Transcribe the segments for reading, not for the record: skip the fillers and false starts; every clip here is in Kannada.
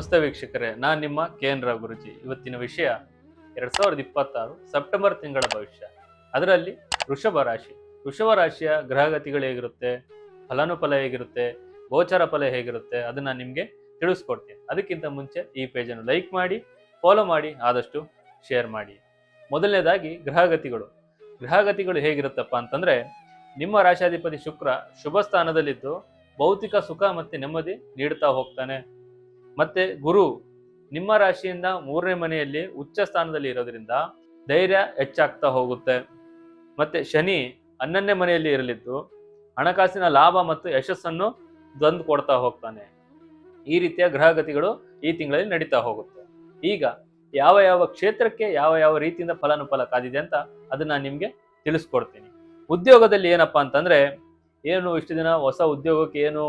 ನಮಸ್ತೆ ವೀಕ್ಷಕರೇ, ನಾನು ನಿಮ್ಮ KN ರಾವ್ ಗುರುಜಿ. ಇವತ್ತಿನ ವಿಷಯ 2026 ಸೆಪ್ಟೆಂಬರ್ ತಿಂಗಳ ಭವಿಷ್ಯ. ಅದರಲ್ಲಿ ವೃಷಭ ರಾಶಿ. ವೃಷಭ ರಾಶಿಯ ಗ್ರಹಗತಿಗಳು ಹೇಗಿರುತ್ತೆ, ಫಲಾನುಫಲ ಹೇಗಿರುತ್ತೆ, ಗೋಚರ ಫಲ ಹೇಗಿರುತ್ತೆ ಅದನ್ನ ನಿಮಗೆ ತಿಳಿಸ್ಕೊಡ್ತೀನಿ. ಅದಕ್ಕಿಂತ ಮುಂಚೆ ಈ ಪೇಜನ್ನು ಲೈಕ್ ಮಾಡಿ, ಫಾಲೋ ಮಾಡಿ, ಆದಷ್ಟು ಶೇರ್ ಮಾಡಿ. ಮೊದಲನೇದಾಗಿ ಗ್ರಹಗತಿಗಳು ಹೇಗಿರುತ್ತಪ್ಪ ಅಂತಂದ್ರೆ, ನಿಮ್ಮ ರಾಶಾಧಿಪತಿ ಶುಕ್ರ ಶುಭ ಸ್ಥಾನದಲ್ಲಿದ್ದು ಭೌತಿಕ ಸುಖ ಮತ್ತೆ ನೆಮ್ಮದಿ ನೀಡುತ್ತಾ ಹೋಗ್ತಾನೆ. ಮತ್ತೆ ಗುರು ನಿಮ್ಮ ರಾಶಿಯಿಂದ 3ನೇ ಮನೆಯಲ್ಲಿ ಉಚ್ಚ ಸ್ಥಾನದಲ್ಲಿ ಇರೋದ್ರಿಂದ ಧೈರ್ಯ ಹೆಚ್ಚಾಗ್ತಾ ಹೋಗುತ್ತೆ. ಮತ್ತೆ ಶನಿ 11ನೇ ಮನೆಯಲ್ಲಿ ಇರಲಿದ್ದು ಹಣಕಾಸಿನ ಲಾಭ ಮತ್ತು ಯಶಸ್ಸನ್ನು ತಂದು ಕೊಡ್ತಾ ಹೋಗ್ತಾನೆ. ಈ ರೀತಿಯ ಗ್ರಹಗತಿಗಳು ಈ ತಿಂಗಳಲ್ಲಿ ನಡೀತಾ ಹೋಗುತ್ತೆ. ಈಗ ಯಾವ ಯಾವ ಕ್ಷೇತ್ರಕ್ಕೆ ಯಾವ ರೀತಿಯಿಂದ ಫಲಾನುಫಲ ಕಾದಿದೆ ಅಂತ ಅದನ್ನ ನಿಮ್ಗೆ ತಿಳಿಸ್ಕೊಡ್ತೀನಿ. ಉದ್ಯೋಗದಲ್ಲಿ ಏನಪ್ಪಾ ಅಂತಂದ್ರೆ, ಏನು ಇಷ್ಟು ದಿನ ಹೊಸ ಉದ್ಯೋಗಕ್ಕೆ ಏನು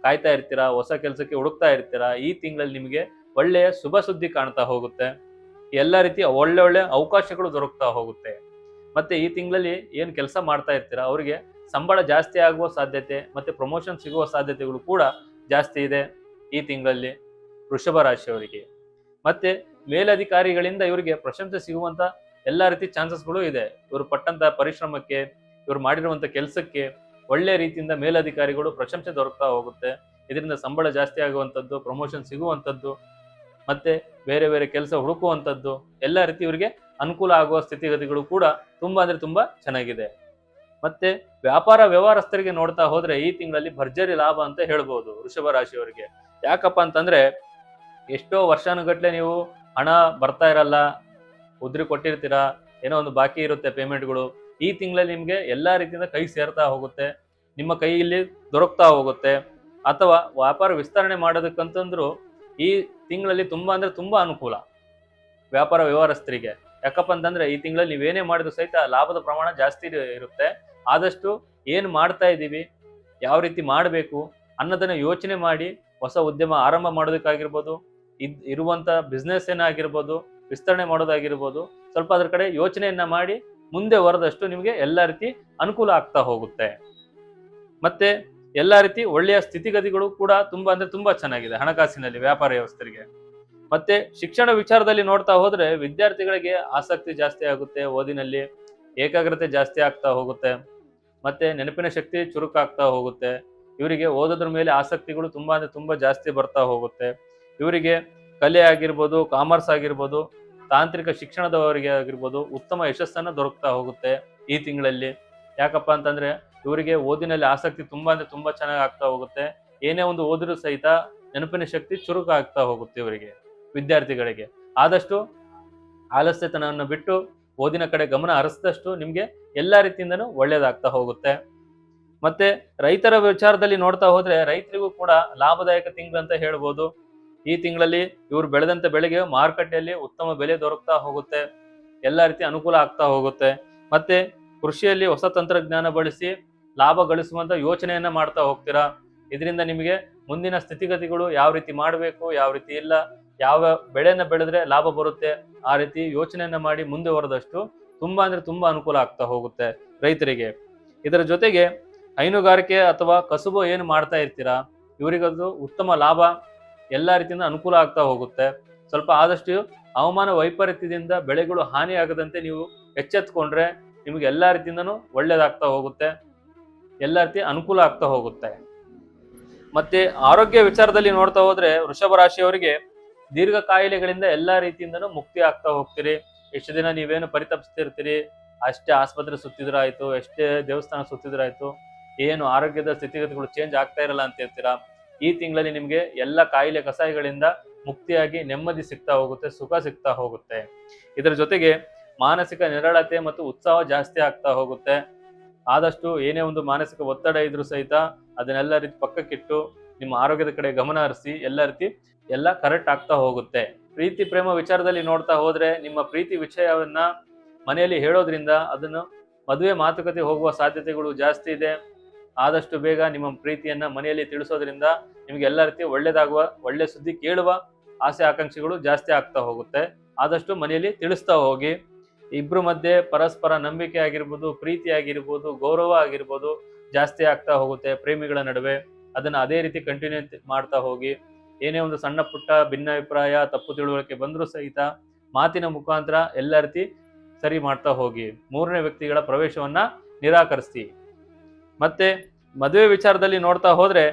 ಕಾಯ್ತಾ ಇರ್ತೀರಾ, ಹೊಸ ಕೆಲಸಕ್ಕೆ ಹುಡುಕ್ತಾ ಇರ್ತೀರಾ, ಈ ತಿಂಗಳಲ್ಲಿ ನಿಮಗೆ ಒಳ್ಳೆಯ ಶುಭ ಸುದ್ದಿ ಕಾಣ್ತಾ ಹೋಗುತ್ತೆ. ಎಲ್ಲ ರೀತಿಯ ಒಳ್ಳೆ ಅವಕಾಶಗಳು ದೊರಕ್ತಾ ಹೋಗುತ್ತೆ. ಮತ್ತೆ ಈ ತಿಂಗಳಲ್ಲಿ ಏನು ಕೆಲಸ ಮಾಡ್ತಾ ಇರ್ತೀರಾ ಅವರಿಗೆ ಸಂಬಳ ಜಾಸ್ತಿ ಆಗುವ ಸಾಧ್ಯತೆ ಮತ್ತೆ ಪ್ರಮೋಷನ್ ಸಿಗುವ ಸಾಧ್ಯತೆಗಳು ಕೂಡ ಜಾಸ್ತಿ ಇದೆ ಈ ತಿಂಗಳಲ್ಲಿ ವೃಷಭ ರಾಶಿಯವರಿಗೆ. ಮತ್ತೆ ಮೇಲಧಿಕಾರಿಗಳಿಂದ ಇವರಿಗೆ ಪ್ರಶಂಸೆ ಸಿಗುವಂತ ಎಲ್ಲಾ ರೀತಿ ಚಾನ್ಸಸ್ಗಳು ಇದೆ. ಇವರು ಪಟ್ಟಂತ ಪರಿಶ್ರಮಕ್ಕೆ, ಇವರು ಮಾಡಿರುವಂತ ಕೆಲಸಕ್ಕೆ ಒಳ್ಳೆ ರೀತಿಯಿಂದ ಮೇಲಧಿಕಾರಿಗಳು ಪ್ರಶಂಸೆ ದೊರಕ್ತಾ ಹೋಗುತ್ತೆ. ಇದರಿಂದ ಸಂಬಳ ಜಾಸ್ತಿ ಆಗುವಂಥದ್ದು, ಪ್ರಮೋಷನ್ ಸಿಗುವಂಥದ್ದು, ಮತ್ತೆ ಬೇರೆ ಕೆಲಸ ಹುಡುಕುವಂಥದ್ದು, ಎಲ್ಲ ರೀತಿ ಇವರಿಗೆ ಅನುಕೂಲ ಆಗುವ ಸ್ಥಿತಿಗತಿಗಳು ಕೂಡ ತುಂಬಾ ಚೆನ್ನಾಗಿದೆ. ಮತ್ತೆ ವ್ಯಾಪಾರ ವ್ಯವಹಾರಸ್ಥರಿಗೆ ನೋಡ್ತಾ ಹೋದ್ರೆ ಈ ತಿಂಗಳಲ್ಲಿ ಭರ್ಜರಿ ಲಾಭ ಅಂತ ಹೇಳ್ಬೋದು ವೃಷಭ ರಾಶಿಯವರಿಗೆ. ಯಾಕಪ್ಪ ಅಂತಂದ್ರೆ, ಎಷ್ಟೋ ವರ್ಷಾನುಗಟ್ಲೆ ನೀವು ಹಣ ಬರ್ತಾ ಇರಲ್ಲ, ಉದ್ರಿ ಕೊಟ್ಟಿರ್ತೀರಾ, ಏನೋ ಒಂದು ಬಾಕಿ ಇರುತ್ತೆ ಪೇಮೆಂಟ್ಗಳು. ಈ ತಿಂಗಳಲ್ಲಿ ನಿಮ್ಗೆ ಎಲ್ಲಾ ರೀತಿಯಿಂದ ಕೈ ಸೇರ್ತಾ ಹೋಗುತ್ತೆ, ನಿಮ್ಮ ಕೈಯಲ್ಲಿ ದೊರಕ್ತಾ ಹೋಗುತ್ತೆ. ಅಥವಾ ವ್ಯಾಪಾರ ವಿಸ್ತರಣೆ ಮಾಡೋದಕ್ಕಂತಂದ್ರು ಈ ತಿಂಗಳಲ್ಲಿ ತುಂಬಾ ಅನುಕೂಲ ವ್ಯಾಪಾರ ವ್ಯವಹಾರಸ್ಥರಿಗೆ. ಯಾಕಪ್ಪ ಅಂತಂದ್ರೆ ಈ ತಿಂಗಳಲ್ಲಿ ನೀವೇನೇ ಮಾಡಿದ್ರು ಸಹಿತ ಲಾಭದ ಪ್ರಮಾಣ ಜಾಸ್ತಿ ಇರುತ್ತೆ. ಆದಷ್ಟು ಏನು ಮಾಡ್ತಾ ಇದ್ದೀವಿ, ಯಾವ ರೀತಿ ಮಾಡಬೇಕು ಅನ್ನೋದನ್ನ ಯೋಚನೆ ಮಾಡಿ ಹೊಸ ಉದ್ಯಮ ಆರಂಭ ಮಾಡೋದಕ್ಕಾಗಿರ್ಬೋದು, ಇರುವಂತ ಬಿಸ್ನೆಸ್ ಏನಾಗಿರ್ಬೋದು, ವಿಸ್ತರಣೆ ಮಾಡೋದಾಗಿರ್ಬೋದು, ಸ್ವಲ್ಪ ಅದ್ರ ಕಡೆ ಯೋಚನೆಯನ್ನ ಮಾಡಿ ಮುಂದೆ ಹೊರದಷ್ಟು ನಿಮಗೆ ಎಲ್ಲಾ ರೀತಿ ಅನುಕೂಲ ಆಗ್ತಾ ಹೋಗುತ್ತೆ. ಮತ್ತೆ ಎಲ್ಲಾ ರೀತಿ ಒಳ್ಳೆಯ ಸ್ಥಿತಿಗತಿಗಳು ಕೂಡ ತುಂಬಾ ಚೆನ್ನಾಗಿದೆ ಹಣಕಾಸಿನಲ್ಲಿ ವ್ಯಾಪಾರ ವ್ಯವಸ್ಥೆಗೆ. ಮತ್ತೆ ಶಿಕ್ಷಣ ವಿಚಾರದಲ್ಲಿ ನೋಡ್ತಾ ಹೋದ್ರೆ ವಿದ್ಯಾರ್ಥಿಗಳಿಗೆ ಆಸಕ್ತಿ ಜಾಸ್ತಿ ಆಗುತ್ತೆ, ಓದಿನಲ್ಲಿ ಏಕಾಗ್ರತೆ ಜಾಸ್ತಿ ಆಗ್ತಾ ಹೋಗುತ್ತೆ, ಮತ್ತೆ ನೆನಪಿನ ಶಕ್ತಿ ಚುರುಕಾಗ್ತಾ ಹೋಗುತ್ತೆ. ಇವರಿಗೆ ಓದೋದ್ರ ಮೇಲೆ ಆಸಕ್ತಿಗಳು ತುಂಬಾ ಜಾಸ್ತಿ ಬರ್ತಾ ಹೋಗುತ್ತೆ. ಇವರಿಗೆ ಕಲೆ ಆಗಿರ್ಬೋದು, ಕಾಮರ್ಸ್ ಆಗಿರ್ಬೋದು, ತಾಂತ್ರಿಕ ಶಿಕ್ಷಣದವರಿಗೆ ಆಗಿರ್ಬೋದು ಉತ್ತಮ ಯಶಸ್ಸನ್ನ ದೊರಕ್ತಾ ಹೋಗುತ್ತೆ ಈ ತಿಂಗಳಲ್ಲಿ. ಯಾಕಪ್ಪ ಅಂತಂದ್ರೆ ಇವರಿಗೆ ಓದಿನಲ್ಲಿ ಆಸಕ್ತಿ ತುಂಬಾ ಚೆನ್ನಾಗಿ ಆಗ್ತಾ ಹೋಗುತ್ತೆ. ಏನೇ ಒಂದು ಓದಿದ್ರು ಸಹಿತ ನೆನಪಿನ ಶಕ್ತಿ ಚುರುಕು ಆಗ್ತಾ ಹೋಗುತ್ತೆ ಇವರಿಗೆ, ವಿದ್ಯಾರ್ಥಿಗಳಿಗೆ. ಆದಷ್ಟು ಆಲಸ್ಯತನವನ್ನು ಬಿಟ್ಟು ಓದಿನ ಕಡೆ ಗಮನ ಹರಿಸಿದಷ್ಟು ನಿಮ್ಗೆ ಎಲ್ಲಾ ರೀತಿಯಿಂದನೂ ಒಳ್ಳೇದಾಗ್ತಾ ಹೋಗುತ್ತೆ. ಮತ್ತೆ ರೈತರ ವಿಚಾರದಲ್ಲಿ ನೋಡ್ತಾ ಹೋದ್ರೆ ರೈತರಿಗೂ ಕೂಡ ಲಾಭದಾಯಕ ತಿಂಗಳಂತ ಹೇಳ್ಬೋದು. ಈ ತಿಂಗಳಲ್ಲಿ ಇವರು ಬೆಳೆದಂತ ಬೆಳೆಗೆ ಮಾರುಕಟ್ಟೆಯಲ್ಲಿ ಉತ್ತಮ ಬೆಲೆ ದೊರಕ್ತಾ ಹೋಗುತ್ತೆ, ಎಲ್ಲಾ ರೀತಿ ಅನುಕೂಲ ಆಗ್ತಾ ಹೋಗುತ್ತೆ. ಮತ್ತೆ ಕೃಷಿಯಲ್ಲಿ ಹೊಸ ತಂತ್ರಜ್ಞಾನ ಬಳಸಿ ಲಾಭ ಗಳಿಸುವಂತ ಯೋಚನೆಯನ್ನ ಮಾಡ್ತಾ ಹೋಗ್ತೀರಾ. ಇದರಿಂದ ನಿಮಗೆ ಮುಂದಿನ ಸ್ಥಿತಿಗತಿಗಳು ಯಾವ ರೀತಿ ಮಾಡಬೇಕು, ಯಾವ ರೀತಿ ಇಲ್ಲ, ಯಾವ ಬೆಳೆನ ಬೆಳೆದ್ರೆ ಲಾಭ ಬರುತ್ತೆ, ಆ ರೀತಿ ಯೋಚನೆಯನ್ನ ಮಾಡಿ ಮುಂದೆ ಹೊರದಷ್ಟು ತುಂಬಾ ಅನುಕೂಲ ಆಗ್ತಾ ಹೋಗುತ್ತೆ ರೈತರಿಗೆ. ಇದರ ಜೊತೆಗೆ ಹೈನುಗಾರಿಕೆ ಅಥವಾ ಕಸುಬು ಏನು ಮಾಡ್ತಾ ಇರ್ತೀರಾ ಇವರಿಗದು ಉತ್ತಮ ಲಾಭ, ಎಲ್ಲಾ ರೀತಿಯಿಂದ ಅನುಕೂಲ ಆಗ್ತಾ ಹೋಗುತ್ತೆ. ಸ್ವಲ್ಪ ಆದಷ್ಟು ಹವಾಮಾನ ವೈಪರೀತ್ಯದಿಂದ ಬೆಳೆಗಳು ಹಾನಿ ಆಗದಂತೆ ನೀವು ಎಚ್ಚೆತ್ಕೊಂಡ್ರೆ ನಿಮ್ಗೆ ಎಲ್ಲಾ ರೀತಿಯಿಂದನೂ ಒಳ್ಳೇದಾಗ್ತಾ ಹೋಗುತ್ತೆ, ಎಲ್ಲಾ ರೀತಿ ಅನುಕೂಲ ಆಗ್ತಾ ಹೋಗುತ್ತೆ. ಮತ್ತೆ ಆರೋಗ್ಯ ವಿಚಾರದಲ್ಲಿ ನೋಡ್ತಾ ಹೋದ್ರೆ ವೃಷಭ ರಾಶಿಯವರಿಗೆ ದೀರ್ಘ ಕಾಯಿಲೆಗಳಿಂದ ಎಲ್ಲಾ ರೀತಿಯಿಂದನೂ ಮುಕ್ತಿ ಆಗ್ತಾ ಹೋಗ್ತೀರಿ. ಎಷ್ಟು ದಿನ ನೀವೇನು ಪರಿತಪಿಸ್ತಿರ್ತೀರಿ, ಅಷ್ಟೇ ಆಸ್ಪತ್ರೆ ಸುತ್ತಿದ್ರಾಯ್ತು, ಎಷ್ಟೇ ದೇವಸ್ಥಾನ ಸುತ್ತಿದ್ರಾಯ್ತು, ಏನು ಆರೋಗ್ಯದ ಸ್ಥಿತಿಗತಿಗಳು ಚೇಂಜ್ ಆಗ್ತಾ ಇರಲ್ಲ ಅಂತ ಹೇಳ್ತೀರಾ. ಈ ತಿಂಗಳಲ್ಲಿ ನಿಮ್ಗೆ ಎಲ್ಲ ಕಾಯಿಲೆ ಕಸಾಯಿಗಳಿಂದ ಮುಕ್ತಿಯಾಗಿ ನೆಮ್ಮದಿ ಸಿಗ್ತಾ ಹೋಗುತ್ತೆ, ಸುಖ ಸಿಗ್ತಾ ಹೋಗುತ್ತೆ. ಇದರ ಜೊತೆಗೆ ಮಾನಸಿಕ ನಿರಳತೆ ಮತ್ತು ಉತ್ಸಾಹ ಜಾಸ್ತಿ ಆಗ್ತಾ ಹೋಗುತ್ತೆ. ಆದಷ್ಟು ಏನೇ ಒಂದು ಮಾನಸಿಕ ಒತ್ತಡ ಇದ್ರೂ ಸಹಿತ ಅದನ್ನೆಲ್ಲ ರೀತಿ ಪಕ್ಕಕ್ಕಿಟ್ಟು ನಿಮ್ಮ ಆರೋಗ್ಯದ ಕಡೆ ಗಮನ ಹರಿಸಿ ಎಲ್ಲ ಕರೆಕ್ಟ್ ಆಗ್ತಾ ಹೋಗುತ್ತೆ. ಪ್ರೀತಿ ಪ್ರೇಮ ವಿಚಾರದಲ್ಲಿ ನೋಡ್ತಾ ಹೋದ್ರೆ ನಿಮ್ಮ ಪ್ರೀತಿ ವಿಷಯವನ್ನ ಮನೆಯಲ್ಲಿ ಹೇಳೋದ್ರಿಂದ ಅದನ್ನು ಮದುವೆ ಮಾತುಕತೆ ಹೋಗುವ ಸಾಧ್ಯತೆಗಳು ಜಾಸ್ತಿ ಇದೆ. ಆದಷ್ಟು ಬೇಗ ನಿಮ್ಮ ಪ್ರೀತಿಯನ್ನ ಮನೆಯಲ್ಲಿ ತಿಳಿಸೋದ್ರಿಂದ ನಿಮ್ಗೆ ಎಲ್ಲ ರೀತಿ ಒಳ್ಳೇದಾಗುವ, ಒಳ್ಳೆ ಸುದ್ದಿ ಕೇಳುವ ಆಸೆ ಆಕಾಂಕ್ಷೆಗಳು ಜಾಸ್ತಿ ಆಗ್ತಾ ಹೋಗುತ್ತೆ. ಆದಷ್ಟು ಮನೆಯಲ್ಲಿ ತಿಳಿಸ್ತಾ ಹೋಗಿ. ಇಬ್ರು ಮಧ್ಯೆ ಪರಸ್ಪರ ನಂಬಿಕೆ ಆಗಿರ್ಬೋದು, ಪ್ರೀತಿ ಆಗಿರ್ಬೋದು, ಗೌರವ ಆಗಿರ್ಬೋದು ಜಾಸ್ತಿ ಆಗ್ತಾ ಹೋಗುತ್ತೆ ಪ್ರೇಮಿಗಳ ನಡುವೆ. ಅದನ್ನ ಅದೇ ರೀತಿ ಕಂಟಿನ್ಯೂ ಮಾಡ್ತಾ ಹೋಗಿ. ಏನೇ ಒಂದು ಸಣ್ಣ ಪುಟ್ಟ ಭಿನ್ನಾಭಿಪ್ರಾಯ ತಪ್ಪು ತಿಳುವಳಿಕೆ ಬಂದರೂ ಸಹಿತ ಮಾತಿನ ಮುಖಾಂತರ ಎಲ್ಲ ರೀತಿ ಸರಿ ಮಾಡ್ತಾ ಹೋಗಿ. ಮೂರನೇ ವ್ಯಕ್ತಿಗಳ ಪ್ರವೇಶವನ್ನ ನಿರಾಕರಿಸಿ. ಮತ್ತೆ ಮದುವೆ ವಿಚಾರದಲ್ಲಿ ನೋಡ್ತಾ ಹೋದ್ರೆ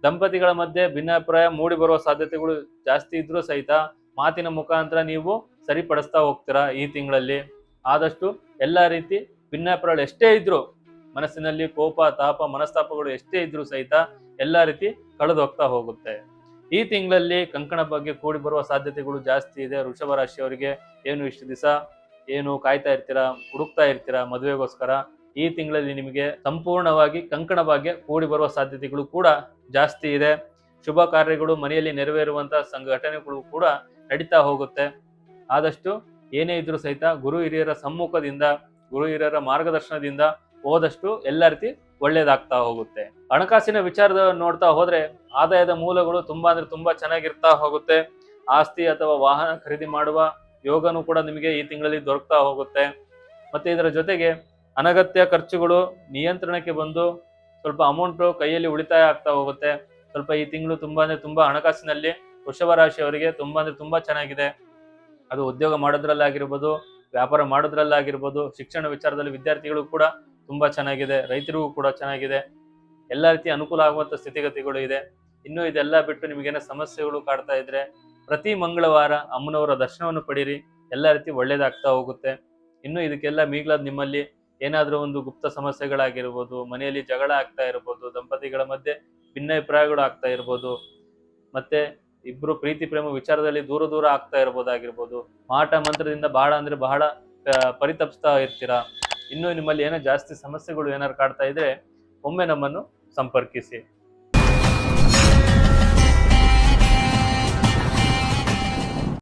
ದಂಪತಿಗಳ ಮಧ್ಯೆ ಭಿನ್ನಾಭಿಪ್ರಾಯ ಮೂಡಿ ಬರುವ ಸಾಧ್ಯತೆಗಳು ಜಾಸ್ತಿ ಇದ್ರೂ ಸಹಿತ ಮಾತಿನ ಮುಖಾಂತರ ನೀವು ಸರಿಪಡಿಸ್ತಾ ಹೋಗ್ತೀರಾ ಈ ತಿಂಗಳಲ್ಲಿ. ಆದಷ್ಟು ಎಲ್ಲಾ ರೀತಿ ಭಿನ್ನಾಭಿಪ್ರಾಯಗಳು ಎಷ್ಟೇ ಇದ್ರು, ಮನಸ್ಸಿನಲ್ಲಿ ಕೋಪ ತಾಪ ಮನಸ್ತಾಪಗಳು ಎಷ್ಟೇ ಇದ್ರೂ ಸಹಿತ ಎಲ್ಲಾ ರೀತಿ ಕಳೆದು ಹೋಗ್ತಾ ಹೋಗುತ್ತೆ. ಈ ತಿಂಗಳಲ್ಲಿ ಕಂಕಣ ಬಗ್ಗೆ ಕೂಡಿ ಬರುವ ಸಾಧ್ಯತೆಗಳು ಜಾಸ್ತಿ ಇದೆ. ವೃಷಭ ರಾಶಿಯವರಿಗೆ ಏನು ಇಷ್ಟು ದಿವಸ ಏನು ಕಾಯ್ತಾ ಇರ್ತೀರಾ, ಹುಡುಕ್ತಾ ಇರ್ತೀರಾ ಮದುವೆಗೋಸ್ಕರ, ಈ ತಿಂಗಳಲ್ಲಿ ನಿಮಗೆ ಸಂಪೂರ್ಣವಾಗಿ ಕಂಕಣ ಭಾಗ್ಯ ಕೂಡಿ ಬರುವ ಸಾಧ್ಯತೆಗಳು ಕೂಡ ಜಾಸ್ತಿ ಇದೆ. ಶುಭ ಕಾರ್ಯಗಳು ಮನೆಯಲ್ಲಿ ನೆರವೇರುವಂತಹ ಸಂಘಟನೆಗಳು ಕೂಡ ನಡೀತಾ ಹೋಗುತ್ತೆ. ಆದಷ್ಟು ಏನೇ ಇದ್ರೂ ಸಹಿತ ಗುರು ಹಿರಿಯರ ಸಮ್ಮುಖದಿಂದ, ಗುರು ಹಿರಿಯರ ಮಾರ್ಗದರ್ಶನದಿಂದ ಹೋದಷ್ಟು ಎಲ್ಲ ರೀತಿ ಒಳ್ಳೇದಾಗ್ತಾ ಹೋಗುತ್ತೆ. ಹಣಕಾಸಿನ ವಿಚಾರದ ನೋಡ್ತಾ ಹೋದ್ರೆ ಆದಾಯದ ಮೂಲಗಳು ತುಂಬಾ ಚೆನ್ನಾಗಿರ್ತಾ ಹೋಗುತ್ತೆ. ಆಸ್ತಿ ಅಥವಾ ವಾಹನ ಖರೀದಿ ಮಾಡುವ ಯೋಗನೂ ಕೂಡ ನಿಮಗೆ ಈ ತಿಂಗಳಲ್ಲಿ ದೊರಕ್ತಾ ಹೋಗುತ್ತೆ. ಮತ್ತೆ ಇದರ ಜೊತೆಗೆ ಅನಗತ್ಯ ಖರ್ಚುಗಳು ನಿಯಂತ್ರಣಕ್ಕೆ ಬಂದು ಸ್ವಲ್ಪ ಅಮೌಂಟ್ ಕೈಯಲ್ಲಿ ಉಳಿತಾಯ ಆಗ್ತಾ ಹೋಗುತ್ತೆ. ಸ್ವಲ್ಪ ಈ ತಿಂಗಳು ತುಂಬಾ ಹಣಕಾಸಿನಲ್ಲಿ ವೃಷಭ ರಾಶಿಯವರಿಗೆ ತುಂಬಾ ಚೆನ್ನಾಗಿದೆ. ಅದು ಉದ್ಯೋಗ ಮಾಡೋದ್ರಲ್ಲಾಗಿರ್ಬೋದು, ವ್ಯಾಪಾರ ಮಾಡೋದ್ರಲ್ಲಾಗಿರ್ಬೋದು, ಶಿಕ್ಷಣ ವಿಚಾರದಲ್ಲಿ ವಿದ್ಯಾರ್ಥಿಗಳು ಕೂಡ ತುಂಬಾ ಚೆನ್ನಾಗಿದೆ, ರೈತರಿಗೂ ಕೂಡ ಚೆನ್ನಾಗಿದೆ. ಎಲ್ಲ ರೀತಿ ಅನುಕೂಲ ಆಗುವಂತ ಸ್ಥಿತಿಗತಿಗಳು ಇದೆ. ಇನ್ನು ಇದೆಲ್ಲ ಬಿಟ್ಟು ನಿಮಗೇನೋ ಸಮಸ್ಯೆಗಳು ಕಾಡ್ತಾ ಇದ್ರೆ ಪ್ರತಿ ಮಂಗಳವಾರ ಅಮ್ಮನವರ ದರ್ಶನವನ್ನು ಪಡೀರಿ, ಎಲ್ಲ ರೀತಿ ಒಳ್ಳೇದಾಗ್ತಾ ಹೋಗುತ್ತೆ. ಇನ್ನು ಇದಕ್ಕೆಲ್ಲ ಮೀಗ್ಲಾದ ನಿಮ್ಮಲ್ಲಿ ಏನಾದರೂ ಒಂದು ಗುಪ್ತ ಸಮಸ್ಯೆಗಳಾಗಿರ್ಬೋದು, ಮನೆಯಲ್ಲಿ ಜಗಳ ಆಗ್ತಾ ಇರ್ಬೋದು, ದಂಪತಿಗಳ ಮಧ್ಯೆ ಭಿನ್ನಾಭಿಪ್ರಾಯಗಳು ಆಗ್ತಾ ಇರ್ಬೋದು, ಮತ್ತೆ ಇಬ್ರು ಪ್ರೀತಿ ಪ್ರೇಮ ವಿಚಾರದಲ್ಲಿ ದೂರ ಆಗ್ತಾ ಇರ್ಬೋದಾಗಿರ್ಬೋದು, ಮಾಟ ಮಂತ್ರದಿಂದ ಬಹಳ ಪರಿತಪಿಸ್ತಾ ಇರ್ತೀರಾ. ಇನ್ನು ನಿಮ್ಮಲ್ಲಿ ಏನೋ ಜಾಸ್ತಿ ಸಮಸ್ಯೆಗಳು ಏನಾದ್ರು ಕಾಡ್ತಾ ಇದ್ರೆ ಒಮ್ಮೆ ನಮ್ಮನ್ನು ಸಂಪರ್ಕಿಸಿ.